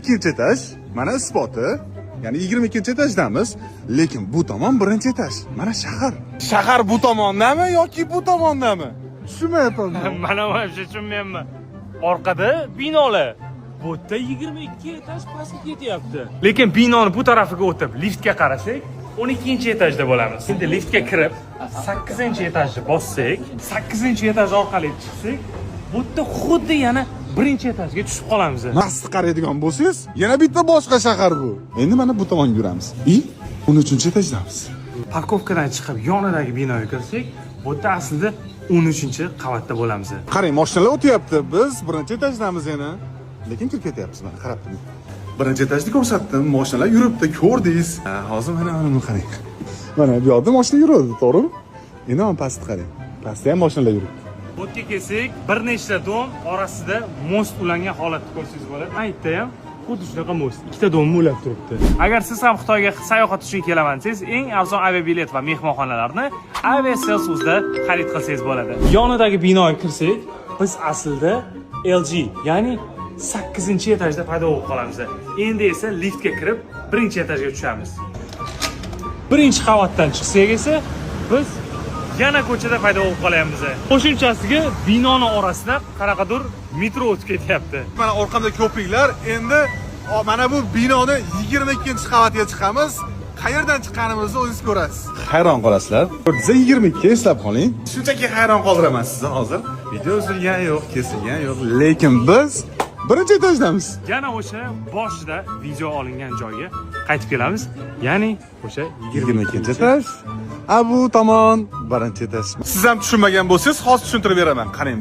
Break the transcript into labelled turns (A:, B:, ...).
A: 22 etaj. Mana isboti. Ya'ni 22 etajdamiz, lekin bu tomon birinchi etaj. Mana shahar. Shahar bu tomondami yoki bu tomondami? Tushunmayapman.
B: Mana bu ham tushunmayapman. Orqada binolar. Bu yerda 22 etaj pastga ketyapti. Lekin binoni bu tarafiga o'tib, liftga qarasak, 12-etajda bo'lamiz. Endi liftga kirib, 8-etajni bossak, 8-etaj orqali chiqsak, bu yerda xuddi yana 1-etajga tushib qolamiz.
A: Mast qaraydigan bo'lsangiz, yana bitta boshqa shahar bu. Endi mana bu tomonga yuramiz. 13-etajdamiz.
B: Parkovkadan chiqib, yonidagi binoga kirsak, bu yerda aslida 13-qavatda bo'lamiz.
A: Qarang, mashinalar o'tyapti. Biz 1-etajdamiz yana. Lekin kirib ketyapmiz, mana qarab turing. 1-etajni ko'rsatdim, mashinalar yuribdi, ko'rdingiz. Hozir mana buni qarang. Mana bu yoqda mashina yuradi, to'g'rimi? Endi ham pastga qarang. Pastda ham mashinalar yuribdi.
B: Bu yerga kelsak, bir nechta dom orasida most ulangan holatni ko'rsangiz bo'ladi. Aytda ham xuddi shunaqa most. Ikkita dom ulab turibdi. Agar siz ham Xitoyga sayohat uchun kelaman desangiz, eng arzon aviabilet va mehmonxonalarni Aviasales.uzda xarid qilsangiz bo'ladi. Yonidagi binoga kirsak, biz aslida LG, ya'ni 8-etajda paydo bo'lib qolamiz. Endi esa liftga kirib, 1-etajga tushamiz. 1-qavatdan chiqsak esa, biz yana ko'chada paydo bo'lib qolyapmiz. Qo'shimchasiga binoni orasida qanaqadir metro o'tib ketyapti.
A: Mana orqamda ko'priklar. Endi mana bu binoni 22-qavatiga chiqamiz. Qayerdan chiqqanimizni o'zingiz ko'rasiz. Hayron qolasizlar. Biza 22 eslab qoling. Shunchaki hayron qoldiraman sizni hozir. Video uzilgan yo'q, kesilgan yo'q, lekin biz 1-etajdamiz.
B: Yana o'sha boshida video olingan joyga qaytib kelamiz. Ya'ni o'sha
A: 22-etaj. Bu tomon 1-etaj. Siz ham tushunmagan bo'lsangiz, hozir tushuntirib beraman. Qarang.